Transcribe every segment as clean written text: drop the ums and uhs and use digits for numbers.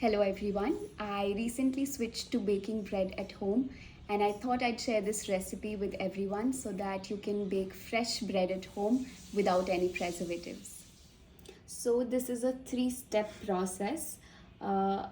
Hello everyone. I recently switched to baking bread at home and I thought I'd share this recipe with everyone so that you can bake fresh bread at home without any preservatives. So this is a three-step process. I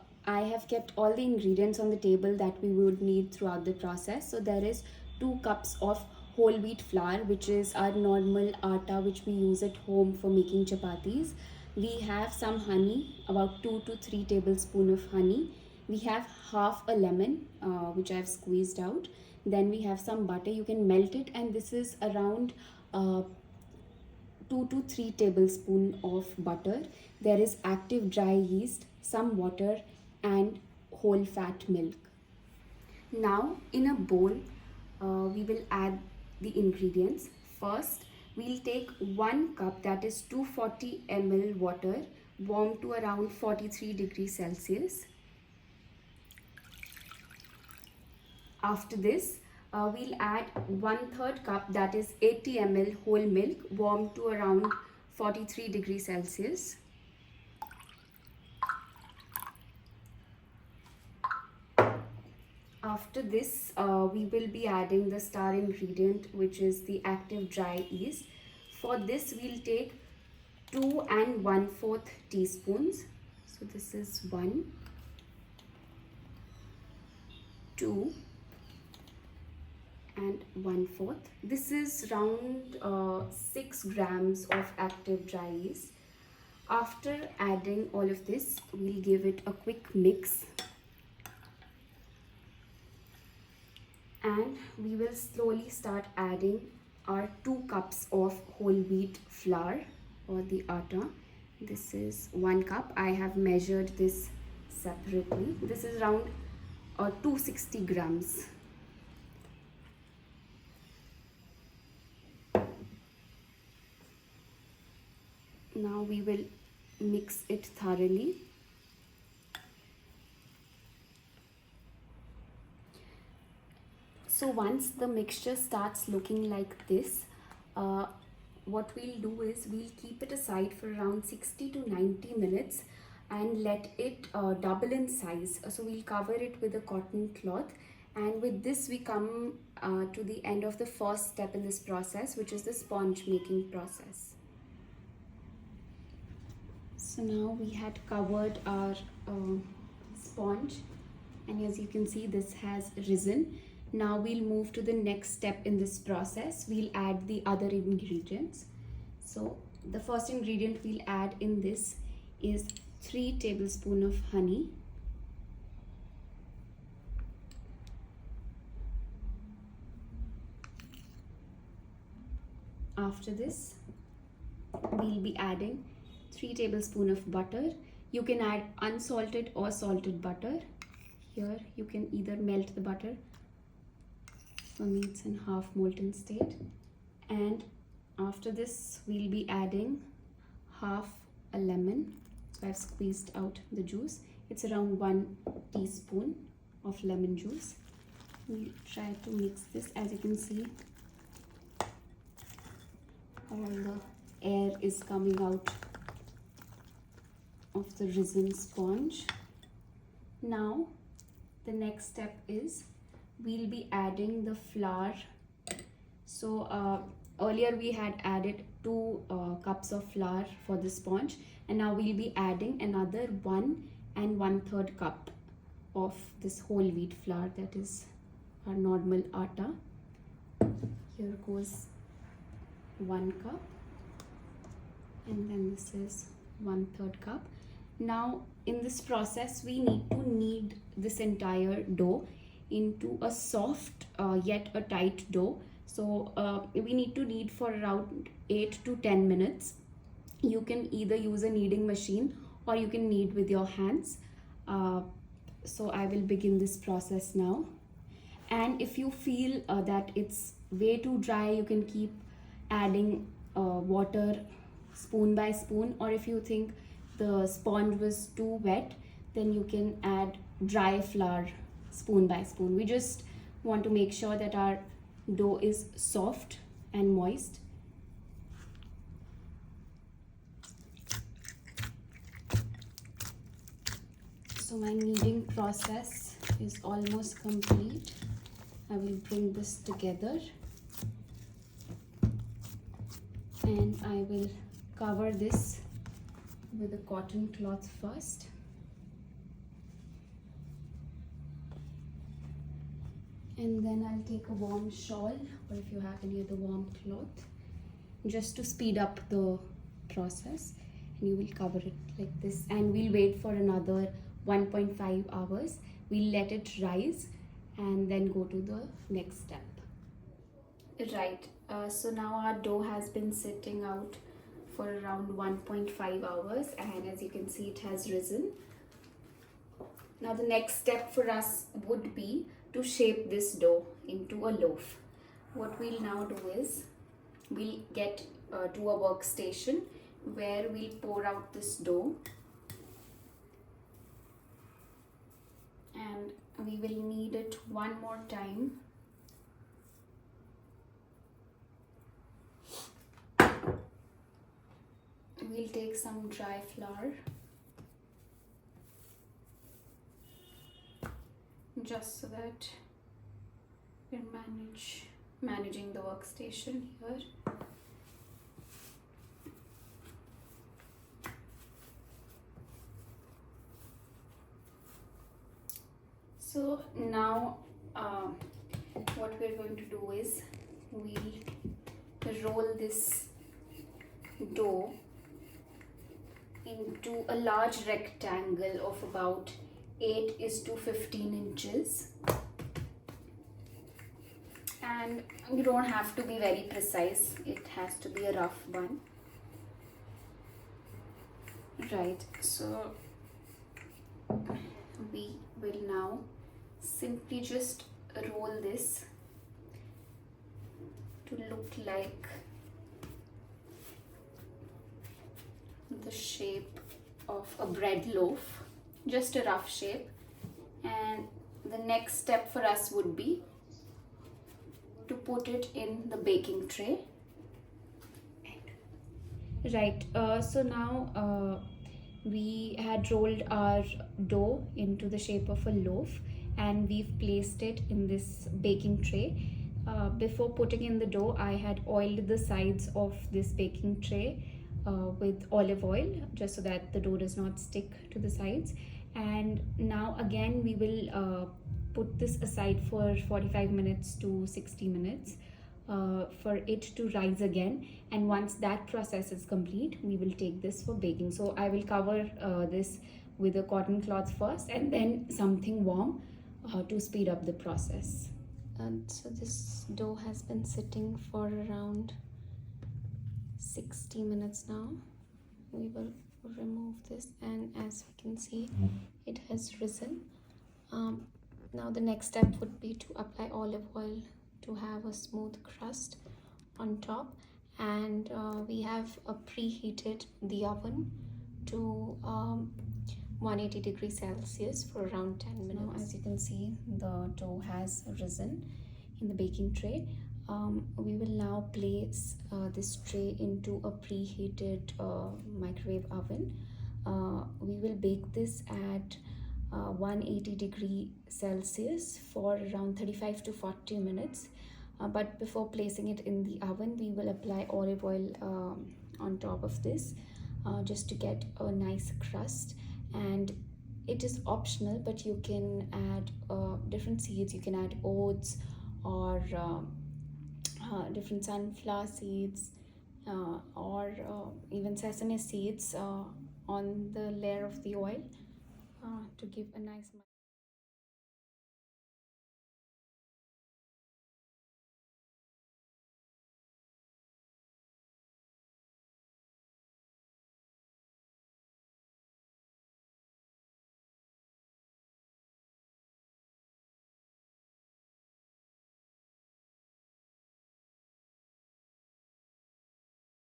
have kept all the ingredients on the table that we would need throughout the process. So there is 2 cups of whole wheat flour, which is our normal atta which we use at home for making chapatis. We have some honey, about 2 to 3 tablespoons of honey. We have half a lemon, which I have squeezed out. Then we have some butter. You can melt it, and this is around 2 to 3 tablespoons of butter. There is active dry yeast, some water, and whole fat milk. Now in a bowl, we will add the ingredients. First, we'll take 1 cup, that is 240 ml water, warm to around 43 degrees Celsius. After this, we'll add 1/3 cup, that is 80 ml whole milk, warm to around 43 degrees Celsius. After this, we will be adding the star ingredient, which is the active dry yeast. For this, we'll take 2 and 1/4 teaspoons. So this is 1, 2 and 1/4. This is around 6 grams of active dry yeast. After adding all of this, we'll give it a quick mix. And we will slowly start adding our 2 cups of whole wheat flour or the atta. This is 1 cup. I have measured this separately. This is around 260 grams. Now we will mix it thoroughly. So once the mixture starts looking like this, what we'll do is we'll keep it aside for around 60 to 90 minutes and let it double in size. So we'll cover it with a cotton cloth, and with this we come to the end of the first step in this process, which is the sponge making process. So now we had covered our sponge, and as you can see, this has risen. Now we'll move to the next step in this process. We'll add the other ingredients. So the first ingredient we'll add in this is 3 tablespoons of honey. After this, we'll be adding 3 tablespoons of butter. You can add unsalted or salted butter. Here you can either melt the butter. For me, it's in half molten state. And after this, we'll be adding half a lemon. So I've squeezed out the juice. It's around 1 teaspoon of lemon juice. We'll try to mix this. As you can see, all the air is coming out of the risen sponge. Now, the next step is we'll be adding the flour. So earlier we had added 2 cups of flour for the sponge, and now we'll be adding another 1 and 1/3 cup of this whole wheat flour, that is our normal atta. Here goes 1 cup, and then this is 1/3 cup. Now in this process, we need to knead this entire dough into a soft yet a tight dough. So we need to knead for around 8 to 10 minutes. You can either use a kneading machine or you can knead with your hands. So I will begin this process now. And if you feel that it's way too dry, you can keep adding water spoon by spoon, or if you think the sponge was too wet, then you can add dry flour spoon by spoon. We just want to make sure that our dough is soft and moist. So my kneading process is almost complete. I will bring this together and I will cover this with a cotton cloth first. And then I'll take a warm shawl, or if you have any other warm cloth, just to speed up the process. And you will cover it like this, and we'll wait for another 1.5 hours. We'll let it rise and then go to the next step. Right, so now our dough has been sitting out for around 1.5 hours, and as you can see, it has risen. Now the next step for us would be to shape this dough into a loaf. What we'll now do is we'll get to a workstation where we'll pour out this dough, and we will knead it one more time. We'll take some dry flour, just so that we're managing the workstation here. So now what we're going to do is we'll roll this dough into a large rectangle of about 8:15 inches, and you don't have to be very precise, it has to be a rough one. Right, so we will now simply just roll this to look like the shape of a bread loaf, just a rough shape. And the next step for us would be to put it in the baking tray. Right, so now we had rolled our dough into the shape of a loaf, and we've placed it in this baking tray. Before putting in the dough, I had oiled the sides of this baking tray with olive oil, just so that the dough does not stick to the sides. And now again we will put this aside for 45 minutes to 60 minutes for it to rise again. And once that process is complete, we will take this for baking. So I will cover this with a cotton cloth first, and then something warm to speed up the process. And so this dough has been sitting for around 60 minutes now. We will remove this, and as we can see, it has risen. Now the next step would be to apply olive oil to have a smooth crust on top, and we have preheated the oven to 180 degrees Celsius for around 10 minutes. Now, as you can see, the dough has risen in the baking tray. We will now place this tray into a preheated microwave oven. We will bake this at 180 degrees Celsius for around 35 to 40 minutes. But before placing it in the oven, we will apply olive oil on top of this just to get a nice crust. And it is optional, but you can add different seeds. You can add oats or different sunflower seeds or even sesame seeds on the layer of the oil to give a nice